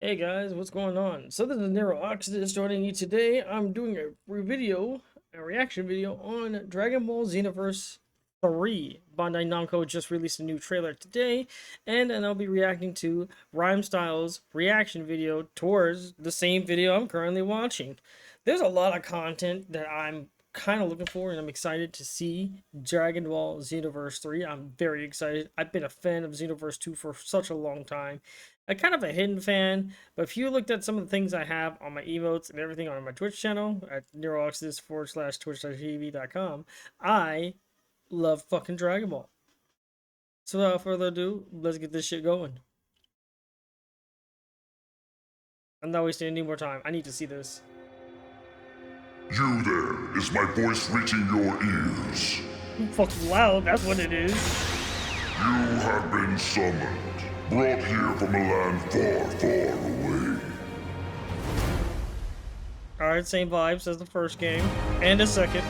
Hey guys, what's going on? So this is Nero Oxidus joining you today. I'm doing a reaction video on Dragonball Xenoverse 3. Bandai Namco just released a new trailer today, and I'll be reacting to Rhymestyle's reaction video towards the same video I'm currently watching. There's a lot of content that I'm kind of looking for, and I'm excited to see Dragon Ball Xenoverse 3. I'm very excited. I've been a fan of Xenoverse 2 for such a long time. I'm kind of a hidden fan, but if you looked at some of the things I have on my emotes and everything on my Twitch channel at neroxidus/twitch.tv.com, I love fucking Dragon Ball. So without further ado, let's get this shit going. I'm not wasting any more time. I need to see this. You there, is my voice reaching your ears? Fucking loud, that's what it is. You have been summoned, brought here from a land far, far away. Alright, same vibes as the first game, and the second.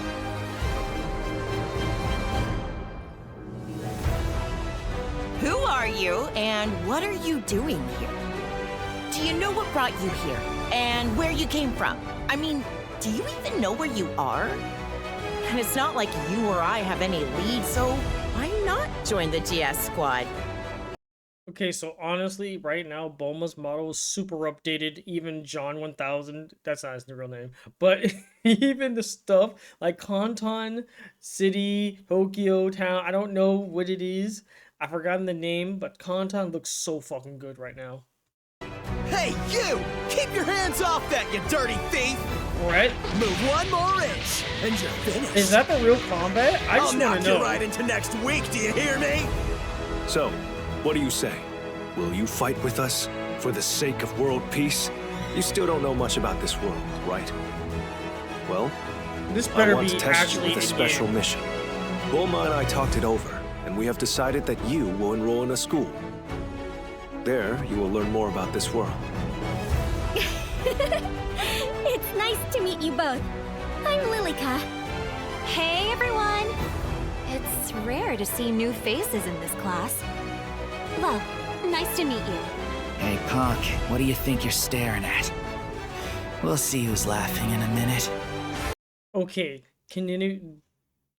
Who are you, and what are you doing here? Do you know what brought you here, and where you came from? I mean, do you even know where you are? And it's not like you or I have any lead, so why not join the GS squad? Okay, so honestly, right now, Bulma's model is super updated. Even John 1000, that's not his real name, but even the stuff like Kanton City, Tokyo Town, I don't know what it is. I've forgotten the name, but Kanton looks so fucking good right now. Hey, you! Keep your hands off that, you dirty thief! Right? Move one more inch, and you're finished. Is that the real combat? I just I'll want knock to know. you right into next week, do you hear me? So, what do you say? Will you fight with us for the sake of world peace? You still don't know much about this world, right? Well, This I better want be to test you actually with a special in-game. mission. Bulma and I talked it over, and we have decided that you will enroll in a school. There, you will learn more about this world. It's nice to meet you both. I'm Lilica. Hey, everyone. It's rare to see new faces in this class. Well, nice to meet you. Hey, punk, what do you think you're staring at? We'll see who's laughing in a minute. Okay, can you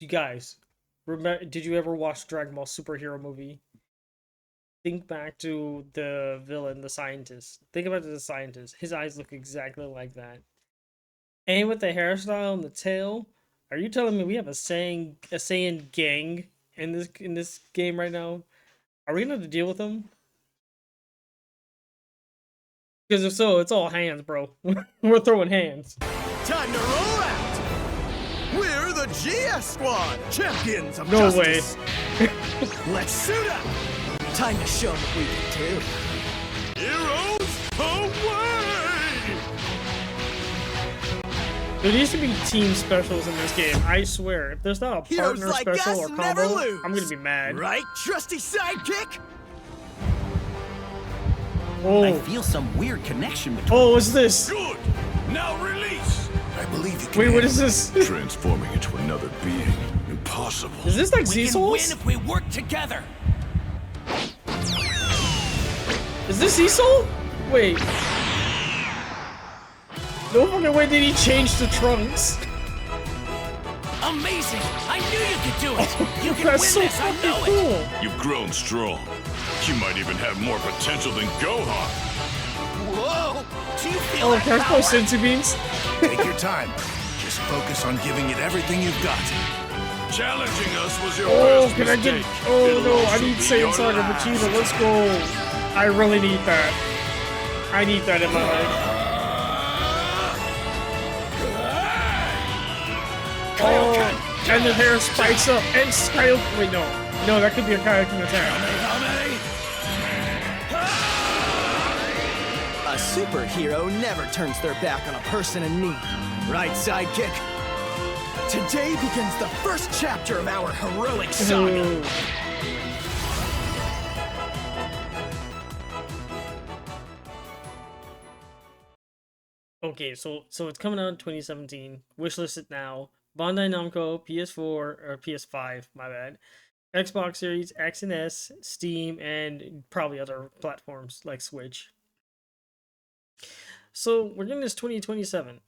guys remember? Did you ever watch Dragon Ball superhero movie? Think back to the villain, the scientist. Think about the scientist. His eyes look exactly like that. And with the hairstyle and the tail, are you telling me we have a Saiyan gang in this game right now? Are we gonna have to deal with them? Because if so, it's all hands, bro. We're throwing hands. Time to roll out! We're the GS squad, champions of No way. justice. Let's suit up! Time to show them what we can do. Heroes away! There needs to be team specials in this game. I swear, if there's not a Heroes partner like special us or never combo, lose. I'm gonna be mad. Right, trusty sidekick? I Oh, feel some weird connection between. oh, what's this? Good! Now release! I believe you can. Wait, what is this? Transforming into another being. Impossible. Is this like We can win Z-Souls? if we work together. Is this Z-Soul? Wait. No fucking way did he change the trunks. Amazing! I knew you could do it. You can win That's so this. I fucking know it. cool. You've grown strong. You might even have more potential than Gohan. Whoa! Do you feel Oh, that can I throw power? senzu beans? Take your time. Just focus on giving it everything you've got. Challenging us was your Oh, worst can I mistake. get? Oh It'll no, I also need be Saiyan your Saga last. Vegeta. Let's go. I really need that. I need that in my life. Oh, and the hair spikes up. And Sxkyu. Wait, no. No, that could be a Kaioken attack. A superhero never turns their back on a person in need. Right, sidekick? Today begins the first chapter of our heroic saga. Ooh. Okay, so it's coming out in 2017. Wishlist it now. Bandai Namco, PS4 or PS5, my bad. Xbox Series X and S, Steam, and probably other platforms like Switch. So we're getting this 2027.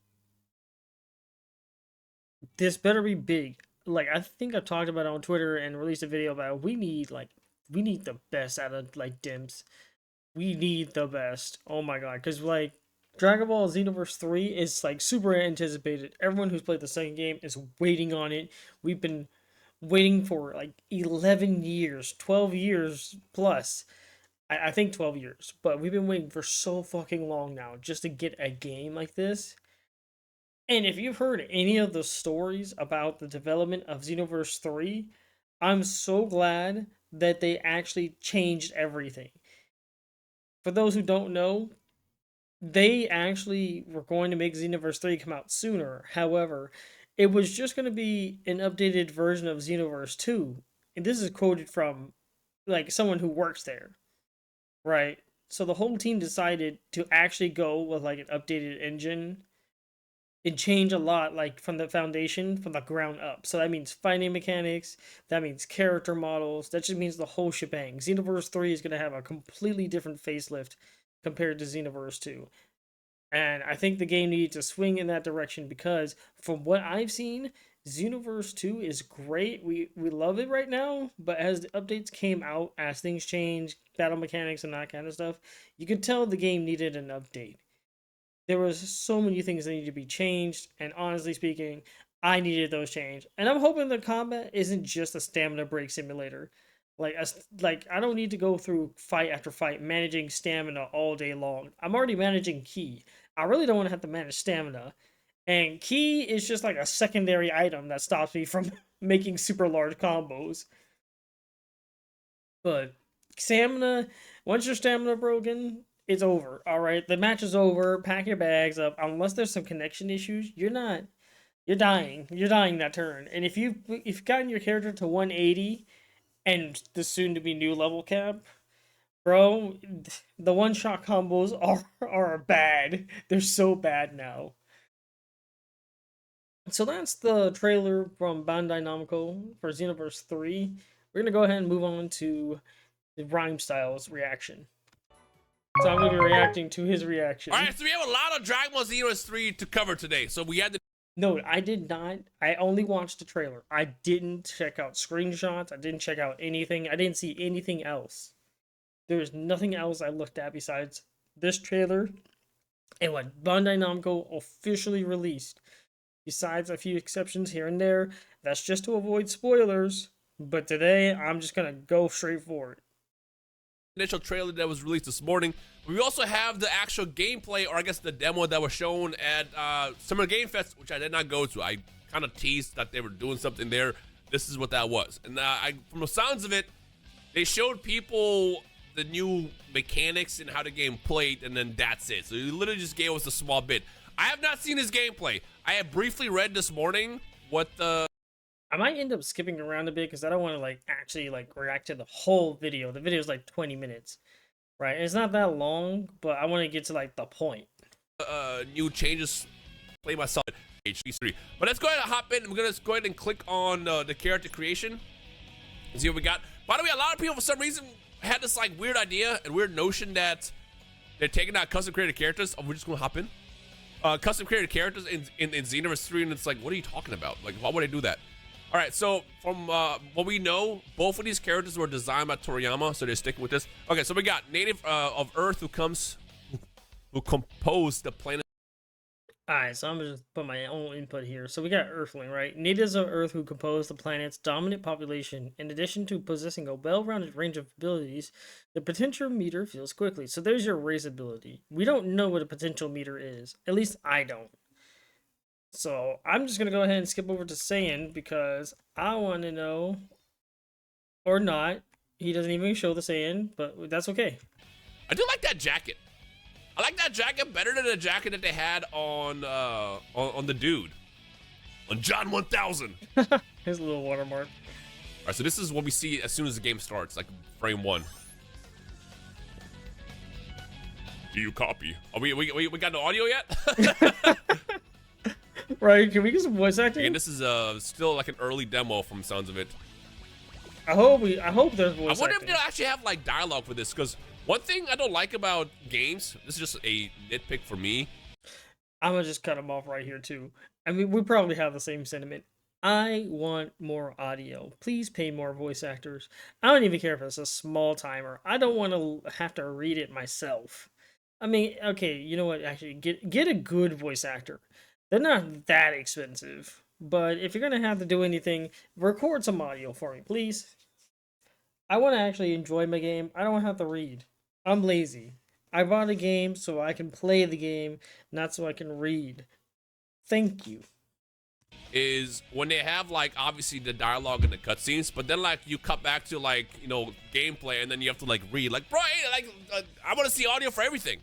This better be big. Like, I think I talked about it on Twitter and released a video about we need the best out of like DIMS. We need the best. Oh my god, because like Dragon Ball Xenoverse 3 is like super anticipated. Everyone who's played the second game is waiting on it. We've been waiting for like 11 years, 12 years plus. I think 12 years, but we've been waiting for so fucking long now just to get a game like this. And if you've heard any of the stories about the development of Xenoverse 3, I'm so glad that they actually changed everything. For those who don't know, they actually were going to make Xenoverse 3 come out sooner. However, it was just going to be an updated version of Xenoverse 2. And this is quoted from like someone who works there. Right? So the whole team decided to actually go with like an updated engine and change a lot, like from the foundation, from the ground up. So that means fighting mechanics, that means character models, that just means the whole shebang. Xenoverse 3 is going to have a completely different facelift compared to Xenoverse 2. And I think the game needs to swing in that direction because from what I've seen, Xenoverse 2 is great. We love it right now, but as the updates came out, as things change, battle mechanics and that kind of stuff, you could tell the game needed an update. There was so many things that needed to be changed, and honestly speaking, I needed those changed. And I'm hoping the combat isn't just a stamina break simulator. Like I don't need to go through fight after fight managing stamina all day long. I'm already managing ki. I really don't want to have to manage stamina. And ki is just like a secondary item that stops me from making super large combos. But stamina, once your stamina broken, it's over. All right, the match is over. Pack your bags up. Unless there's some connection issues, you're dying. You're dying that turn. And if you've gotten your character to 180 and the soon to be new level cap, bro, the one shot combos are bad. They're so bad now. So that's the trailer from Bandai Namco for Xenoverse 3. We're going to go ahead and move on to the Rhymestyle's reaction. So I'm going to be reacting to his reaction. All right, so we have a lot of Dragon Ball Xenoverse 3 to cover today. So we had to... No, I did not. I only watched the trailer. I didn't check out screenshots. I didn't check out anything. I didn't see anything else. There's nothing else I looked at besides this trailer and what Bandai Namco officially released. Besides a few exceptions here and there, that's just to avoid spoilers. But today, I'm just going to go straight for it. Initial trailer that was released this morning. We also have the actual gameplay, or I guess the demo that was shown at Summer Game Fest, which I did not go to. I kind of teased that they were doing something there. This is what that was. And from the sounds of it, they showed people the new mechanics and how the game played, and then that's it. So he literally just gave us a small bit. I have not seen his gameplay. I have briefly read this morning what the... I might end up skipping around a bit because I don't want to like actually like react to the whole video. The video is like 20 minutes, right? And it's not that long, but I want to get to like the point. New changes. Play myself at HD3. But let's go ahead and hop in. We're gonna go ahead and click on the character creation and see what we got. By the way, a lot of people for some reason had this like weird idea and weird notion that they're taking out custom created characters. Oh, we're just gonna hop in. Custom created characters in Xenoverse 3, and it's like, what are you talking about? Like, why would I do that? All right, so from what we know, both of these characters were designed by Toriyama, so they're sticking with this. Okay, so we got native of Earth who composed the planet. All right, so I'm just put my own input here. So we got Earthling, right? Natives of Earth who compose the planet's dominant population. In addition to possessing a well-rounded range of abilities, the potential meter feels quickly. So there's your race ability. We don't know what a potential meter is. At least I don't. So I'm just going to go ahead and skip over to Saiyan because I want to know, or not. He doesn't even show the Saiyan, but that's okay. I do like that jacket. I like that jacket better than the jacket that they had on the dude. On John 1000. His little watermark. All right, so this is what we see as soon as the game starts, like frame 1. Do you copy? Oh, we got no audio yet? Right, can we get some voice acting? And this is still like an early demo from sounds of it. I hope there's voice acting. I wonder if they'll actually have like dialogue for this, because one thing I don't like about games, this is just a nitpick for me, I'm gonna just cut him off right here too. I mean, we probably have the same sentiment. I want more audio. Please pay more voice actors. I don't even care if it's a small timer. I don't want to have to read it myself. I mean, okay, you know what? Actually, get a good voice actor. They're not that expensive. But if you're gonna have to do anything, record some audio for me, please. I want to actually enjoy my game. I don't have to read. I'm lazy. I bought a game so I can play the game, not so I can read. Thank you. Is when they have like obviously the dialogue and the cutscenes, but then like you cut back to like, you know, gameplay, and then you have to like read. Like, bro, hey, like I want to see audio for everything.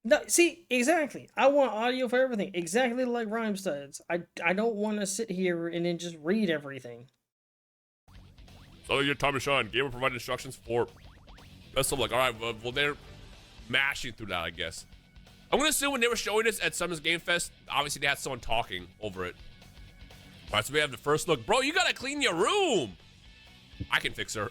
No, see, exactly. I want audio for everything, exactly like Rhymestyle. I don't want to sit here and then just read everything. So your time to shine. Gamer provided instructions for. That's like, all right, well they're mashing through that, I guess. I'm gonna assume when they were showing this at Summer's Game Fest, obviously they had someone talking over it. All right, so we have the first look. Bro, you gotta clean your room. I can fix her.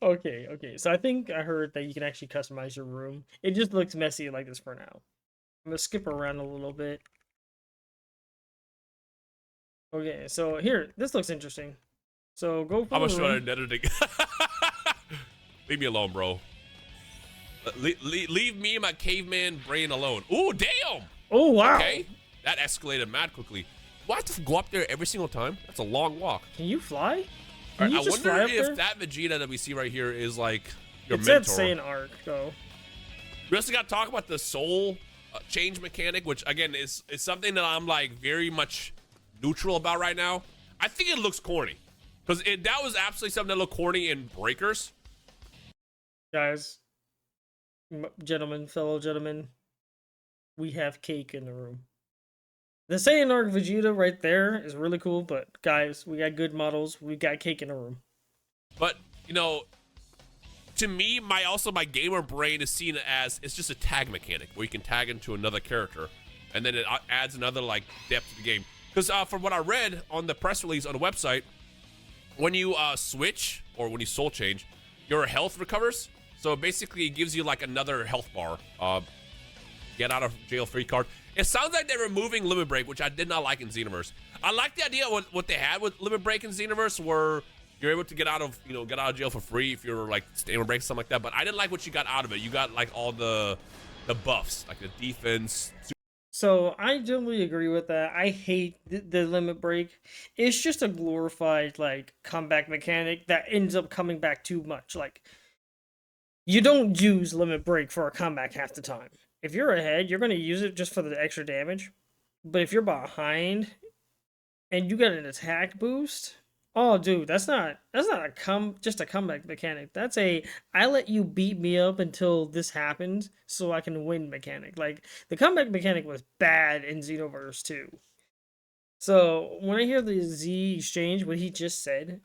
Okay. So I think I heard that you can actually customize your room. It just looks messy like this for now. I'm gonna skip around a little bit. Okay, so here, this looks interesting. So go for I'm the gonna show room. that editing. Leave me alone, bro. Leave me and my caveman brain alone. Ooh, damn! Oh, wow. Okay, that escalated mad quickly. Do I have to go up there every single time? That's a long walk. Can you fly? All Can right, you I just wonder fly up if there? that Vegeta that we see right here is like your It mentor. said arc, though. We also got to talk about the soul change mechanic, which again is something that I'm like very much neutral about right now. I think it looks corny because that was absolutely something that looked corny in Breakers. Guys, gentlemen, fellow gentlemen, we have cake in the room. The Saiyan Arc Vegeta right there is really cool, but guys, we got good models. We got cake in the room. But you know, to me, my gamer brain is seen as it's just a tag mechanic where you can tag into another character, and then it adds another like depth to the game. Because from what I read on the press release on the website, when you switch or when you soul change, your health recovers. So basically, it gives you like another health bar. Get out of jail free card. It sounds like they're removing Limit Break, which I did not like in Xenoverse. I like the idea of what they had with Limit Break in Xenoverse, where you're able to get out of jail for free if you're like stamina break, something like that. But I didn't like what you got out of it. You got like all the buffs, like the defense. So I totally agree with that. I hate the limit break. It's just a glorified like comeback mechanic that ends up coming back too much. Like, you don't use limit break for a comeback half the time. If you're ahead, you're going to use it just for the extra damage. But if you're behind and you got an attack boost, oh dude, that's not just a comeback mechanic. That's a I let you beat me up until this happens so I can win mechanic. Like, the comeback mechanic was bad in Xenoverse 2. So when I hear the Z exchange, what he just said,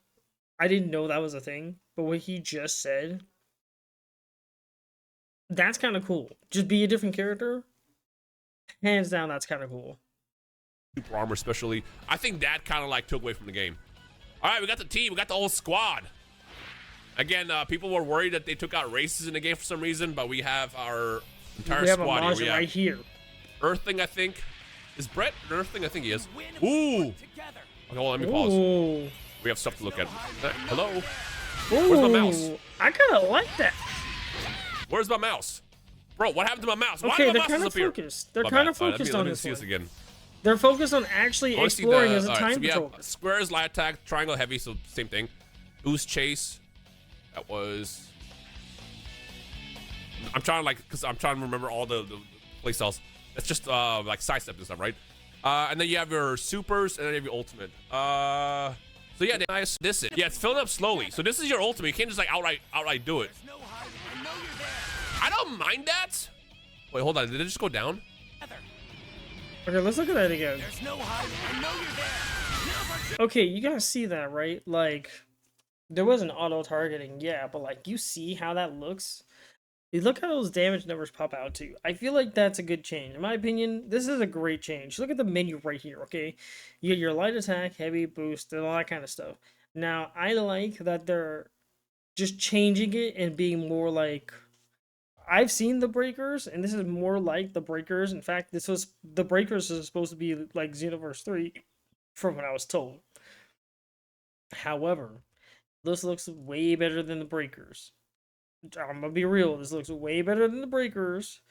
I didn't know that was a thing, but what he just said, that's kind of cool. Just be a different character. Hands down, that's kind of cool. Super armor, especially. I think that kind of like took away from the game. All right, we got the team. We got the whole squad. Again, people were worried that they took out races in the game for some reason, but we have our entire squad here. We have right here. Earthling, I think. Is Brett an Earthling? I think he is. Ooh. Okay, well, let me pause. Ooh. We have stuff to look at. Hello? Ooh, where's my mouse? I kind of like that. Where's my mouse? Bro, what happened to my mouse? Okay, Why they're my kind mouse of is up here? focused. They're My kind bad. of focused let on me this see this one. again. They're focused on actually exploring as a time so we patrol. have square is light attack, triangle heavy, so same thing. Boost chase. That was. I'm trying to remember all the playstyles. That's just like sidestep and stuff, right? And then you have your supers, and then you have your ultimate. So yeah, this is. Yeah, it's filling up slowly. So this is your ultimate. You can't just like outright do it. I don't mind that. Wait, hold on. Did it just go down? Okay, let's look at that again. There's no hiding. I know you're there. Okay, you guys see that, right? Like, there was an auto-targeting, yeah, but like, you see how that looks? You look how those damage numbers pop out too. I feel like that's a good change. In my opinion, this is a great change. Look at the menu right here, okay? You get your light attack, heavy boost, and all that kind of stuff. Now, I like that they're just changing it and being more like I've seen the breakers, and this is more like the breakers. In fact, the breakers is supposed to be like Xenoverse 3 from what I was told. However, this looks way better than the breakers. I'm gonna be real, this looks way better than the breakers.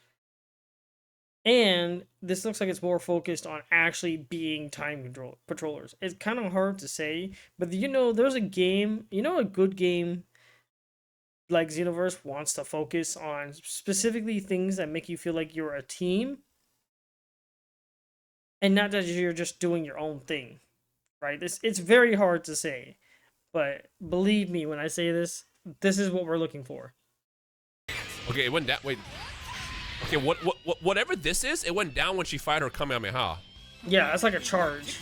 And this looks like it's more focused on actually being time patrollers. It's kind of hard to say, but there's a game, a good game like Xenoverse wants to focus on specifically things that make you feel like you're a team and not that you're just doing your own thing, right? It's very hard to say, but believe me when I say this is what we're looking for. Okay, it went down. Wait. Okay, whatever this is, it went down when she fired her Kamehameha. Yeah, that's like a charge.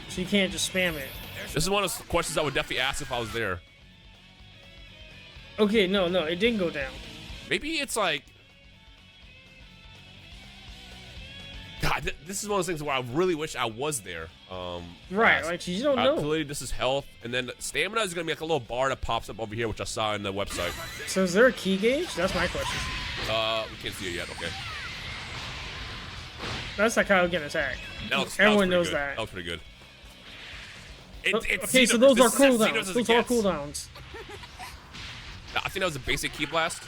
So you can't just spam it. This is one of the questions I would definitely ask if I was there. Okay, no, it didn't go down. Maybe it's like... God, this is one of those things where I really wish I was there. Right, like you don't know. Clearly, this is health, and then stamina is going to be like a little bar that pops up over here, which I saw in the website. So is there a key gauge? That's my question. We can't see it yet, okay. That's like how I get attacked. Everyone knows good. that. That was pretty good. Okay, so those are cooldowns. Those are cooldowns. I think that was a basic key blast.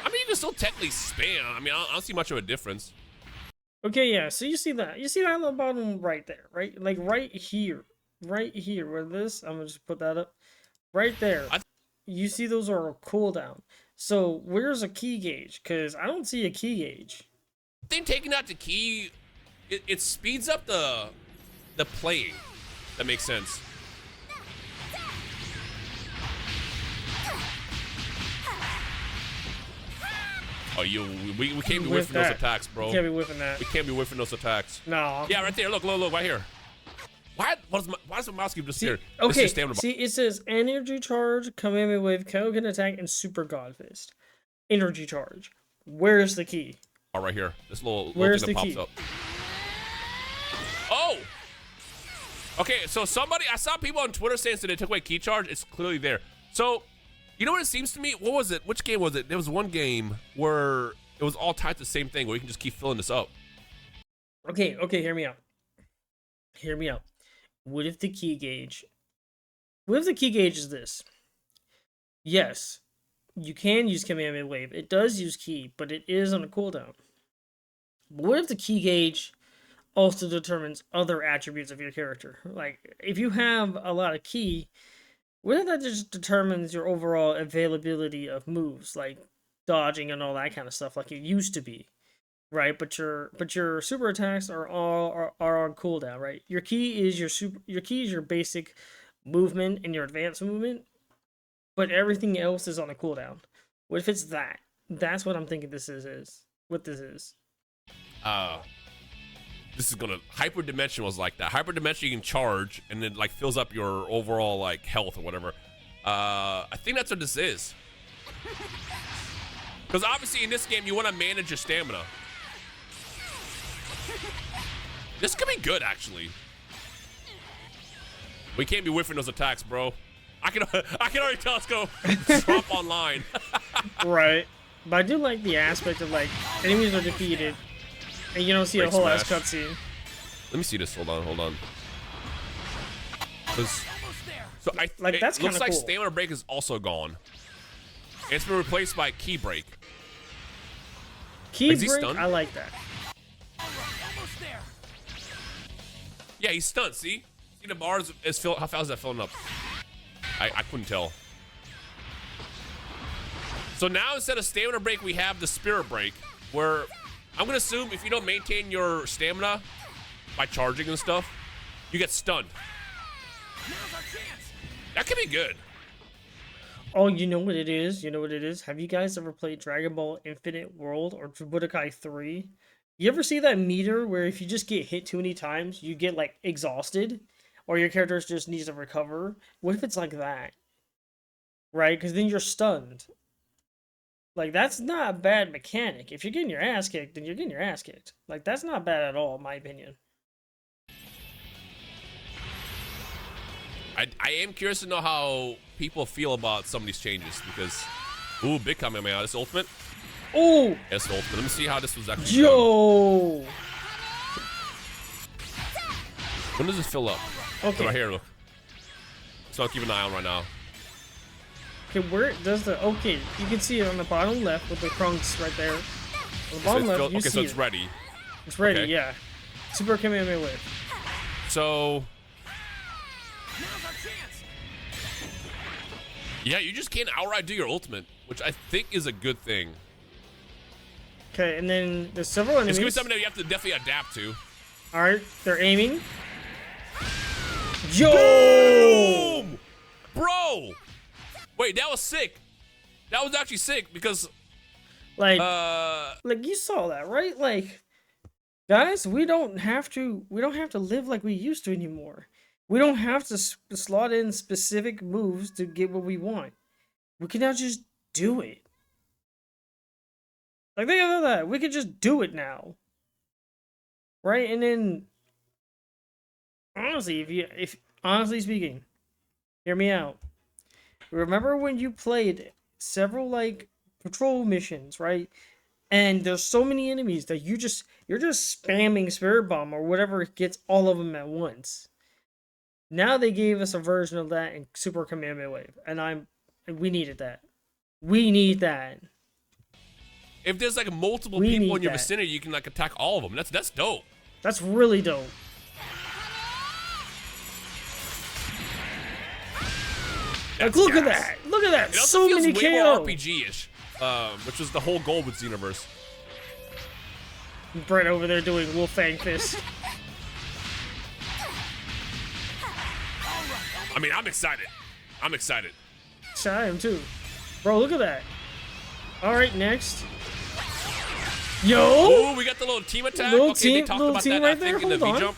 I mean, you can still technically spam. I mean, I don't see much of a difference. Okay, yeah, so you see that on the bottom right there, right? Like right here where this, I'm gonna just put that up. Right there. You see those are a cooldown. So where's a key gauge? Because I don't see a key gauge. I think taking out the key, it speeds up the playing. That makes sense. Oh, we can't be whiffing those attacks, bro. We can't be whiffing that. We can't be whiffing those attacks. No. Yeah, right there. Look, right here. Why does my mouse keep disappearing? Okay, see, it says energy charge, Kamehameha Wave, Kaioken attack, and Super God Fist. Energy charge. Where's the key? Oh, right here. This little Where's thing that the pops key? up. Oh! Okay, so I saw people on Twitter saying that they took away key charge. It's clearly there. So, you know what it seems to me? What was it? Which game was it? There was one game where it was all tied to the same thing, where you can just keep filling this up. Okay, hear me out. What if the key gauge is this? Yes, you can use Kamehameha Wave. It does use key, but it is on a cooldown. But what if the key gauge also determines other attributes of your character? Like, if you have a lot of key, what if that just determines your overall availability of moves, like dodging and all that kind of stuff, like it used to be? Right, but your super attacks are on cooldown, right? Your key is your basic movement and your advanced movement, but everything else is on a cooldown. What if it's that? That's what I'm thinking this is. What this is. This is gonna hyperdimension was like that. Hyperdimension you can charge and then like fills up your overall like health or whatever. I think that's what this is. Because obviously in this game you want to manage your stamina. This could be good, actually. We can't be whiffing those attacks, bro. I can already tell it's gonna drop online. Right, but I do like the aspect of like enemies are defeated, and you don't see a whole ass cutscene. Let me see this. Hold on. So that's kind of looks like cool. stamina break is also gone. It's been replaced by key break. Key break, I like that. Yeah, he's stunned. See the bars is fill. How fast is that filling up? I couldn't tell. So now instead of stamina break, we have the spirit break, where I'm gonna assume if you don't maintain your stamina by charging and stuff, you get stunned. That could be good. Oh, you know what it is? Have you guys ever played Dragon Ball Infinite World or Budokai 3? You ever see that meter where if you just get hit too many times, you get like exhausted, or your character just needs to recover? What if it's like that? Right? Because then you're stunned. Like, that's not a bad mechanic. If you're getting your ass kicked, then you're getting your ass kicked. Like, that's not bad at all, in my opinion. I am curious to know how people feel about some of these changes, because Ooh, big Kamehameha. This ultimate? Oh! Yes, ultimate. Let me see how this was actually Yo! done. When does this fill up? Okay. Right here, look. So I'll keep an eye on right now. Okay, where does the... Okay, you can see it on the bottom left with the trunks right there. On the bottom left, you see so it's it. ready. It's ready, Okay. yeah. Super Kamehameha Wave. So... Yeah, you just can't outright do your ultimate, which I think is a good thing. Okay, and then there's several enemies. It's gonna be something that you have to definitely adapt to. Alright, they're aiming. Yo! Boom! Bro! Wait, that was sick. That was actually sick because... Like you saw that, right? Like, guys, we don't have to live like we used to anymore. We don't have to slot in specific moves to get what we want. We can now just do it. Like, think about that. We can just do it now. Right? And then, honestly, honestly speaking, hear me out. Remember when you played several, like, patrol missions, right? And there's so many enemies that you're just spamming Spirit Bomb or whatever gets all of them at once. Now they gave us a version of that in Super Kamehameha Wave, and we needed that. We need that. If there's like multiple people in your vicinity, you can like attack all of them. That's dope. That's really dope. Like, look at that! Look at that! It also So feels many way KO. more RPG-ish, which was the whole goal with Xenoverse. Brett over there doing Wolf Fang Fist. I mean, I'm excited. I'm excited. I am too. Bro, look at that. Alright, next. Yo! Oh, we got the little team attack. Little okay, they talked about that, right I think, in the Hold on.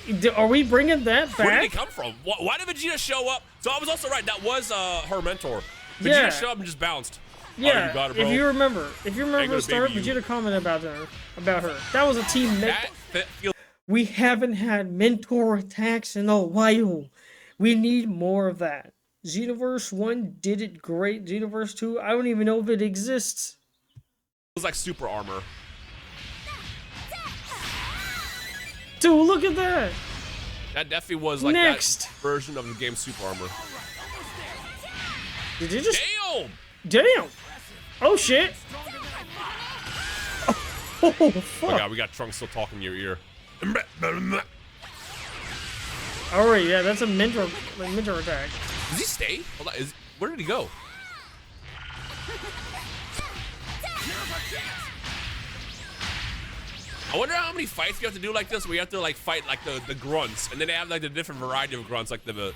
V-Jump. Are we bringing that back? Where did he come from? Why did Vegeta show up? So I was also right. That was her mentor. Vegeta Yeah. showed up and just bounced. Yeah, Oh, you got it, bro. if you remember gonna the start, baby you. Vegeta commented about her. That was a team That feels We haven't had mentor attacks in a while. We need more of that. Xenoverse 1 did it great. Xenoverse 2, I don't even know if it exists. like super armor. Dude, look at that. That definitely was like Next. that version of the game super armor. Did you just... Damn! Damn! Oh, shit! Oh, fuck. Oh my god, we got Trunks still talking in your ear. Alright, yeah, that's a mentor attack. Does he stay? Hold on, where did he go? I wonder how many fights you have to do like this where you have to like fight like the grunts, and then they have like the different variety of grunts, like the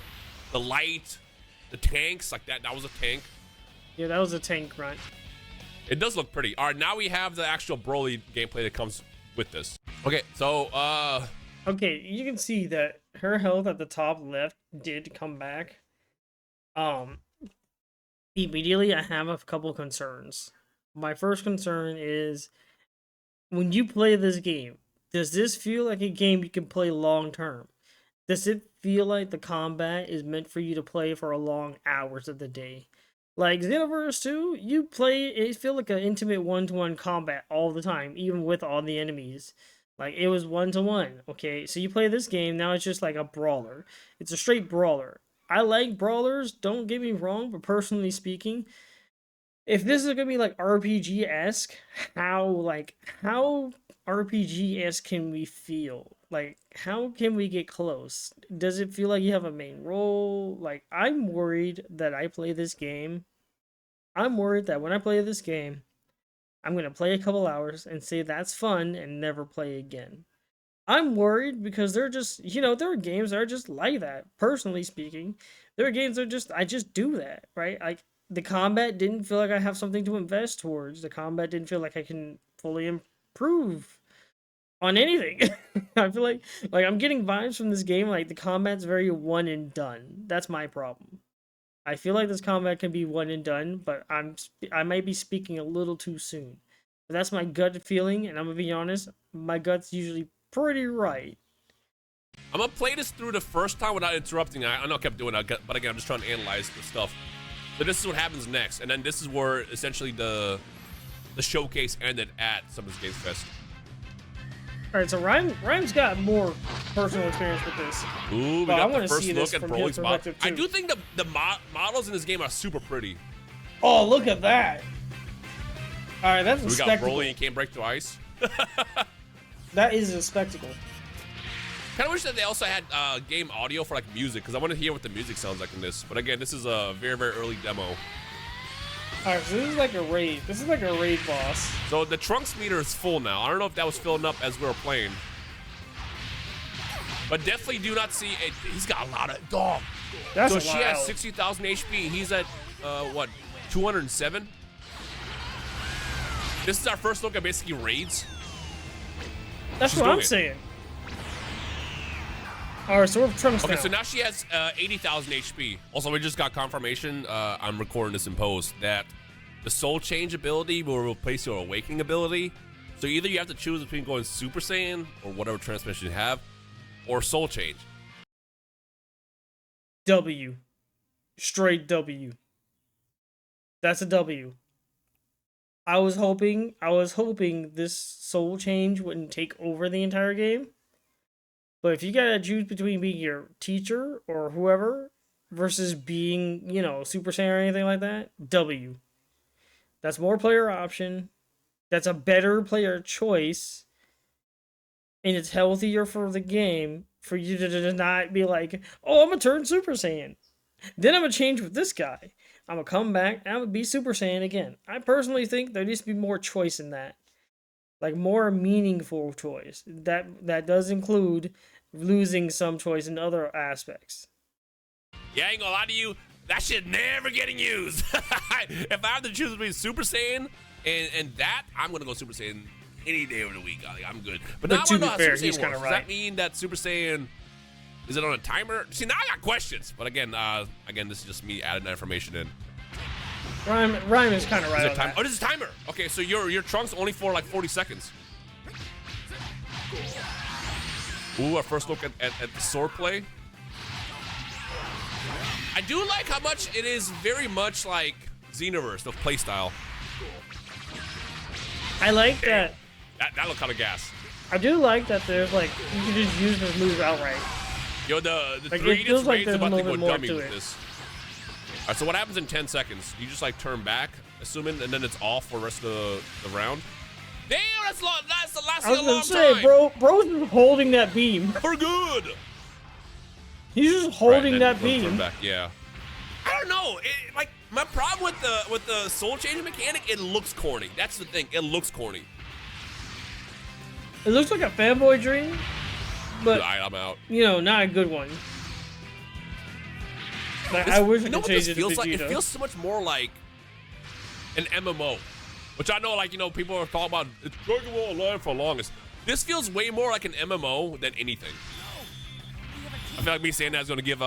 light, the tanks, like that was a tank. Yeah, that was a tank grunt. It does look pretty. All right, now we have the actual Broly gameplay that comes with this. Okay, so okay, you can see that her health at the top left did come back. Immediately I have a couple concerns. My first concern is, when you play this game, does this feel like a game you can play long term? Does it feel like the combat is meant for you to play for a long hours of the day? Like Xenoverse 2, you play, it feel like an intimate one-to-one combat all the time, even with all the enemies. Like, it was one-to-one, okay? So you play this game, now it's just like a brawler. It's a straight brawler. I like brawlers, don't get me wrong, but personally speaking, if this is gonna be like RPG-esque, how RPG-esque can we feel? Like, how can we get close? Does it feel like you have a main role? Like, I'm worried that I play this game. I'm worried that when I play this game, I'm gonna play a couple hours and say that's fun and never play again. I'm worried because they're just, there are games that are just like that. Personally speaking, there are games that are just, I just do that, right? Like, the combat didn't feel like I have something to invest towards. The combat didn't feel like I can fully improve on anything. I feel like I'm getting vibes from this game like the combat's very one and done. That's my problem. I feel like this combat can be one and done, but I might be speaking a little too soon. But that's my gut feeling, and I'm gonna be honest, my gut's usually pretty right. I'm gonna play this through the first time without interrupting. I know I kept doing that, but again, I'm just trying to analyze the stuff. So this is what happens next, and then this is where essentially the showcase ended at Summer's Games Fest. All right, so Rhyme's got more personal experience with this. Ooh, we but I got want the to first see look this at from his Broly's model. perspective I too. do think the models in this game are super pretty. Oh, look at that! All right, that's a We got spectacle. Broly and can't break through ice. That is a spectacle. Kind of wish that they also had game audio for like music, because I want to hear what the music sounds like in this. But again, this is a very, very early demo. All right, so this is like a raid. This is like a raid boss. So the Trunks meter is full now. I don't know if that was filling up as we were playing. But definitely do not see it. He's got a lot of dog. That's So a she lot. has 60,000 HP. He's at what, 207? This is our first look at basically raids. That's She's what doing I'm it. saying. All right, so we're Trunks Okay, now. so now she has 80,000 HP. Also, we just got confirmation, I'm recording this in post, that the Soul Change ability will replace your Awakening ability. So either you have to choose between going Super Saiyan, or whatever transmission you have, or Soul Change. W. Straight W. That's a W. I was hoping this soul change wouldn't take over the entire game. But if you gotta choose between being your teacher or whoever versus being, you know, Super Saiyan or anything like that, W. That's more player option. That's a better player choice. And it's healthier for the game for you to not be like, oh, I'm gonna turn Super Saiyan. Then I'm gonna change with this guy. I'm gonna come back and I'm gonna be Super Saiyan again. I personally think there needs to be more choice in that. Like more meaningful choice. That does include losing some choice in other aspects. Yeah, I ain't gonna lie to you, that shit never getting used. If I have to choose between Super Saiyan and that, I'm gonna go Super Saiyan any day of the week. I'm good. But now I to wanna be know how fair, Super he's Saiyan kinda works. right. Does that mean that Super Saiyan, is it on a timer? See, now I got questions. But again, this is just me adding that information in. Rhyme is kind of right Is on it time? that. Oh, this is timer. Okay, so your Trunks only for like 40 seconds. Ooh, our first look at the sword play. I do like how much it is very much like Xenoverse, the playstyle. I like that. That look kind of gas. I do like that there's like, you can just use this move outright. Yo, the Like, 3 it feels like raid's there's a about to little go bit more dummy to with it. this. All right, so what happens in 10 seconds? You just like turn back, assuming, and then it's off for the rest of the round. Damn, that's long. That's the last I was a gonna long say, time. bro's just holding that beam. For good. He's just holding Right, that then turn beam. back, yeah. I don't know. Like my problem with the soul changing mechanic, it looks corny. That's the thing. It looks corny. It looks like a fanboy dream, but All right, I'm out. you know, not a good one. Like, I wish You I know could what change this it to feels like? It Vegeta. feels so much more like an MMO, which I know, like, you know, people are talking about. It's Dragon Ball Alive for longest. This feels way more like an MMO than anything. I feel like me saying that is going to give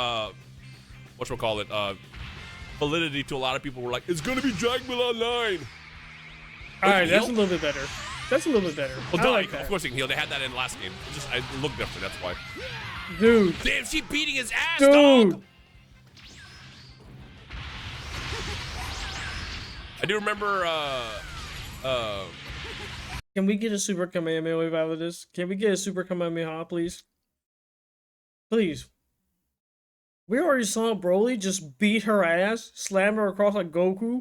validity to a lot of people who are like, it's going to be Dragon Ball Online. All right, that's a heal? little bit better. That's a little bit better. Well, I like of that. course you can heal. They had that in the last game. It looked different. That's why. Dude. Damn, she beating his ass, Dude. dog. I do remember. Can we get a Super Kamehameha out of this? Can we get a Super Kamehameha, please? Please. We already saw Broly just beat her ass, slam her across like Goku,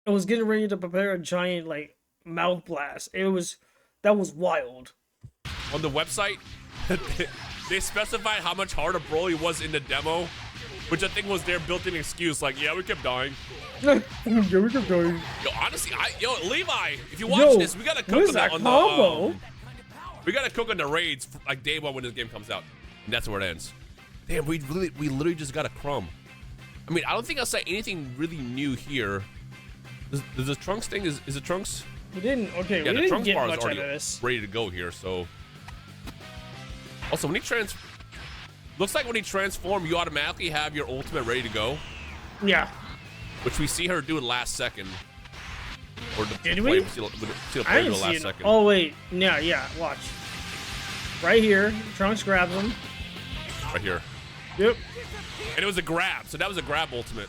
and was getting ready to prepare a giant, like, mouth blast. That was wild. On the website, they specified how much harder Broly was in the demo, which I think was their built-in excuse. Like, yeah, we kept dying. Yeah, we kept dying. Yo, honestly, Levi, if you watch this, we gotta cook what is on that the combo? we gotta cook on the raids for, like day one when this game comes out, and that's where it ends. Damn, we literally just got a crumb. I mean, I don't think I'll say anything really new here. Does the Trunks thing is it Trunks? We didn't. Okay, Yeah, we the didn't Trunks get bar is much out already of this. ready to go here. So, also when he looks like when he transforms, you automatically have your ultimate ready to go. Yeah. Which we see her do it last second. Or Did we? See the I play didn't the see last it. second. Oh wait, yeah. Watch. Right here, Trunks grabs him. Right here. Yep. And it was a grab, so that was a grab ultimate.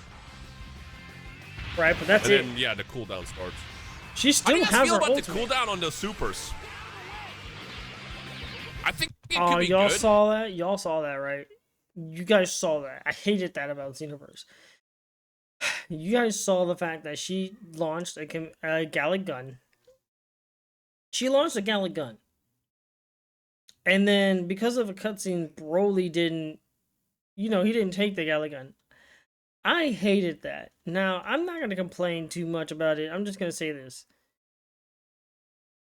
Right, but that's and it. then, yeah, the cooldown starts. She How do still you guys has feel her about ultimate. the cooldown on the supers? I think it could Oh, be y'all good. saw that? Y'all saw that, right? You guys saw that. I hated that about Xenoverse. You guys saw the fact that she launched a Gallic gun. She launched a Gallic gun. And then, because of a cutscene, Broly didn't, he didn't take the Gallic gun. I hated that. Now, I'm not going to complain too much about it. I'm just going to say this.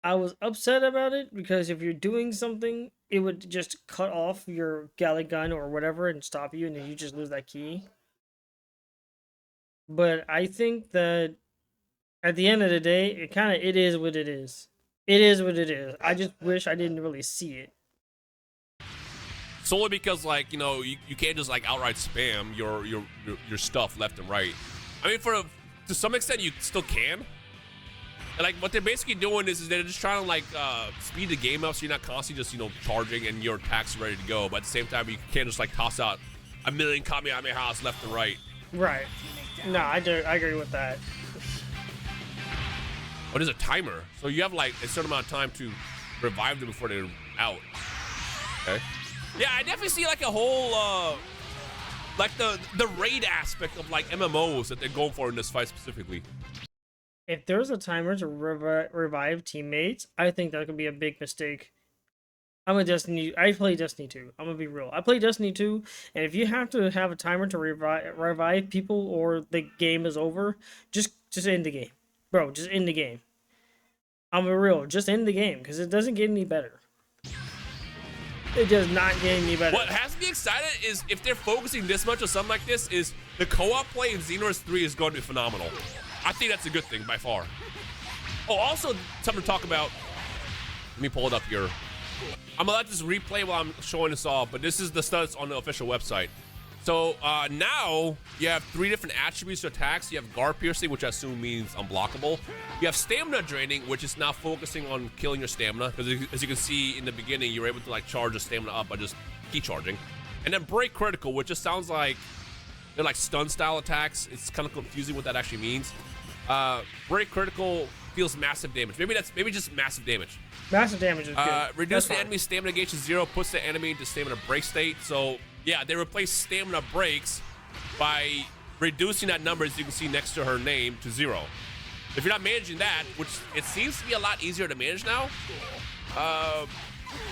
I was upset about it because if you're doing something, it would just cut off your Gallic gun or whatever and stop you, and then you just lose that key. But I think that at the end of the day, it is what it is. It is what it is. I just wish I didn't really see it. Solely because, like, you can't just like outright spam your stuff left and right. I mean, to some extent, you still can. And, like, what they're basically doing is they're just trying to like speed the game up so you're not constantly just charging and your attacks are ready to go. But at the same time, you can't just like toss out a million Kamehamehas left and right. Right. No, I agree with that. Oh, there's a timer, so you have like a certain amount of time to revive them before they're out. Okay. Yeah, I definitely see like a whole like the raid aspect of like MMOs that they're going for in this fight specifically. If there's a timer to revive teammates, I think that could be a big mistake. I play Destiny 2. I'm gonna be real. I play Destiny 2, and if you have to have a timer to revive people or the game is over, just end the game. Bro, just end the game. I'm real. Just end the game, because it doesn't get any better. It does not get any better. What has me excited is if they're focusing this much on something like this, is the co-op play in Xenoverse 3 is going to be phenomenal. I think that's a good thing by far. Oh, also something to talk about. Let me pull it up here. I'm gonna let this replay while I'm showing this off, but this is the stats on the official website. So now you have 3 different attributes to attacks. You have guard piercing, which I assume means unblockable. You have stamina draining, which is now focusing on killing your stamina. Because as you can see in the beginning, you're able to like charge your stamina up by just key charging. And then break critical, which just sounds like they're like stun style attacks. It's kind of confusing what that actually means. Break critical deals massive damage. Maybe just massive damage. Massive damage is good. Reduce the enemy's stamina gauge to 0, puts the enemy into stamina break state. So yeah, they replace stamina breaks by reducing that number, as you can see next to her name, to 0. If you're not managing that, which it seems to be a lot easier to manage now,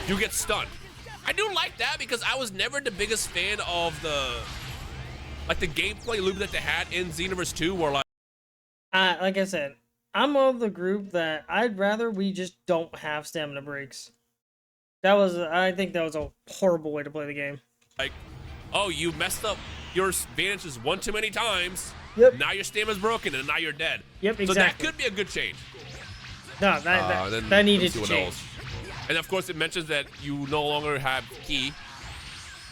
you get stunned. I do like that because I was never the biggest fan of the gameplay loop that they had in Xenoverse 2, where like I said, I'm of the group that I'd rather we just don't have stamina breaks. I think that was a horrible way to play the game. Like, oh, you messed up your advantages one too many times. Yep. Now your stamina's broken and now you're dead. Yep, exactly. So that could be a good change. No, that needed to change. And of course, it mentions that you no longer have key.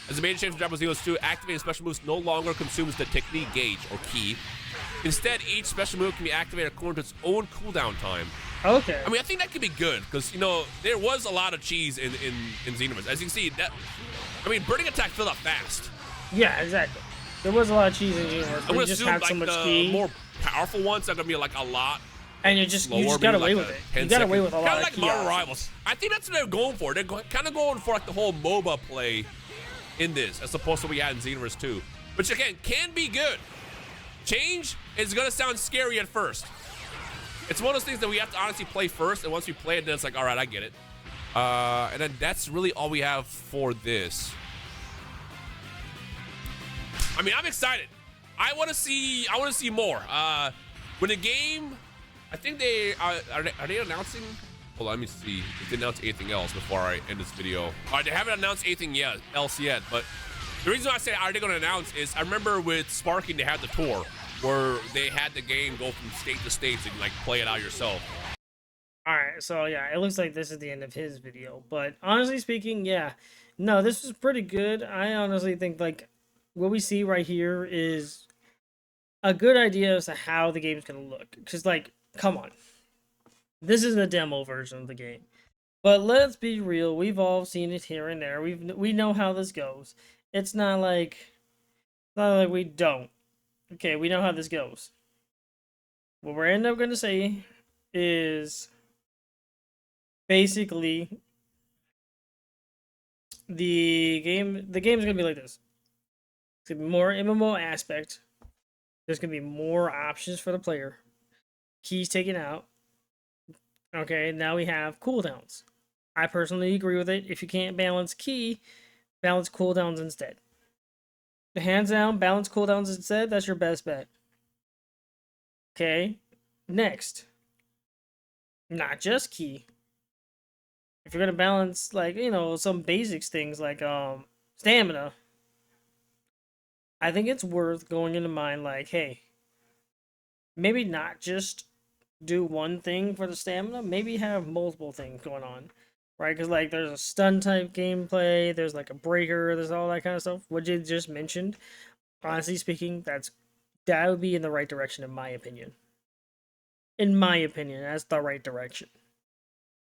As a major change from Dragonball Xenoverse 2, activating special moves no longer consumes the technique gauge or key. Instead, each special move can be activated according to its own cooldown time. Okay. I mean, I think that could be good because there was a lot of cheese in Xenoverse. As you can see, burning attack filled up fast. Yeah, exactly. There was a lot of cheese in Xenoverse, but you just had so much key. More powerful ones are gonna be like a lot. And you just got away with it. You got away with a lot of key. Kind of like Marvel Rivals. I think that's what they're going for. They're kind of going for like the whole MOBA play in this, as opposed to what we had in Xenoverse 2, which again can be good. Change is gonna sound scary at first. It's one of those things that we have to honestly play first, and once we play it, then it's like, all right, I get it. And then that's really all we have for this. I mean, I'm excited. I want to see more. When the game, I think they are they announcing? Hold on, let me see if they announced anything else before I end this video. All right, they haven't announced anything else yet, but the reason why I say are they going to announce is I remember with Sparking they had the tour where they had the game go from state to state so you can like play it out yourself. Alright, so yeah, it looks like this is the end of his video. But honestly speaking, yeah. No, this was pretty good. I honestly think like what we see right here is a good idea as to how the game's gonna look. Because like, come on. This is the demo version of the game. But let's be real, we've all seen it here and there. We know how this goes. It's not like we don't. Okay, we know how this goes. what we're end up going to say is basically the game's going to be like this. It's going to be more MMO aspect. There's going to be more options for the player. Keys taken out. Okay, now we have cooldowns. I personally agree with it. If you can't balance key, balance cooldowns instead. Hands down, balance cooldowns instead. That's your best bet. Okay, next. Not just key. If you're gonna balance, like, you know, some basics things like stamina, I think it's worth going into mind like, hey, maybe not just do one thing for the stamina, maybe have multiple things going on, right? Because like there's a stun type gameplay, there's like a breaker, there's all that kind of stuff. What you just mentioned, honestly speaking, that would be in the right direction in my opinion. In my opinion, that's the right direction.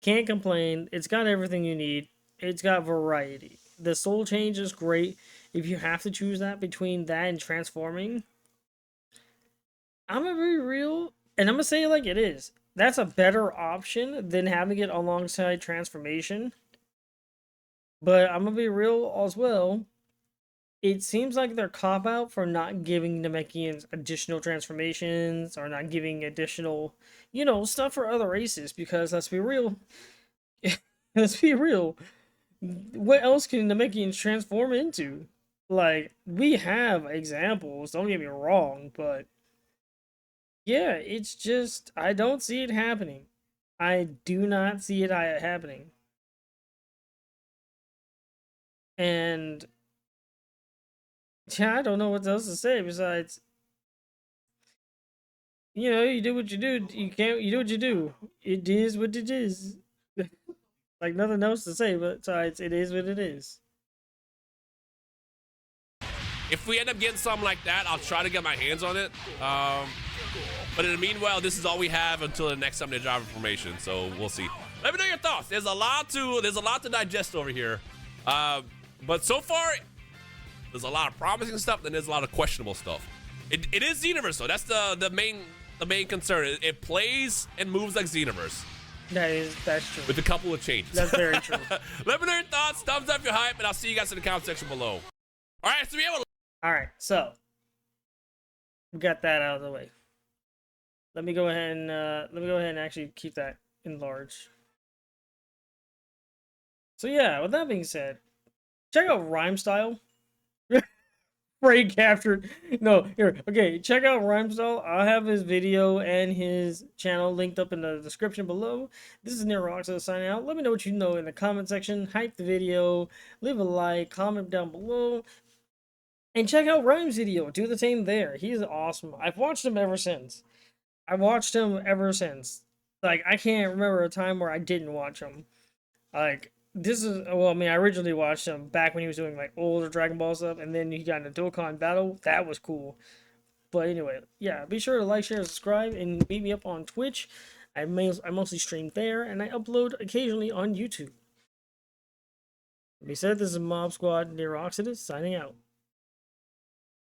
Can't complain. It's got everything you need. It's got variety. The soul change is great. If you have to choose that between that and transforming, I'm gonna be real, and I'm gonna say it like it is. That's a better option than having it alongside transformation. But I'm gonna be real as well. It seems like they're cop out for not giving Namekians additional transformations or not giving additional, you know, stuff for other races. Because let's be real, let's be real. What else can Namekians transform into? Like, we have examples. Don't get me wrong, but yeah, it's just I don't see it happening. I do not see it happening. And yeah, I don't know what else to say besides, you know, you do what you do. You do what you do. It is what it is. Like, nothing else to say, but besides, it is what it is. If we end up getting something like that, I'll try to get my hands on it. But in the meanwhile, this is all we have until the next time they drop information. So we'll see. Let me know your thoughts. There's a lot to digest over here. But so far, there's a lot of promising stuff, and there's a lot of questionable stuff. It is Xenoverse though. That's the main concern. It plays and moves like Xenoverse. That's true. With a couple of changes. That's very true. Let me know your thoughts. Thumbs up if you're hype, and I'll see you guys in the comment section below. All right, so we have a. All right, so we got that out of the way. Let me go ahead and actually keep that enlarged. So yeah, with that being said, check out Rhymestyle. Brain captured. No, here. Okay, check out Rhymestyle. I'll have his video and his channel linked up in the description below. This is Nero signing out. Let me know what you know in the comment section. Hype the video. Leave a like. Comment down below. And check out Rhyme's video. Do the same there. He's awesome. I've watched him ever since. Like, I can't remember a time where I didn't watch him. Like, this is, well, I mean, I originally watched him back when he was doing, like, older Dragon Ball stuff, and then he got into Dokkan Battle. That was cool. But anyway, yeah, be sure to like, share, subscribe, and meet me up on Twitch. I mostly stream there, and I upload occasionally on YouTube. Like I said, this is Mob Squad Nero Oxidus signing out.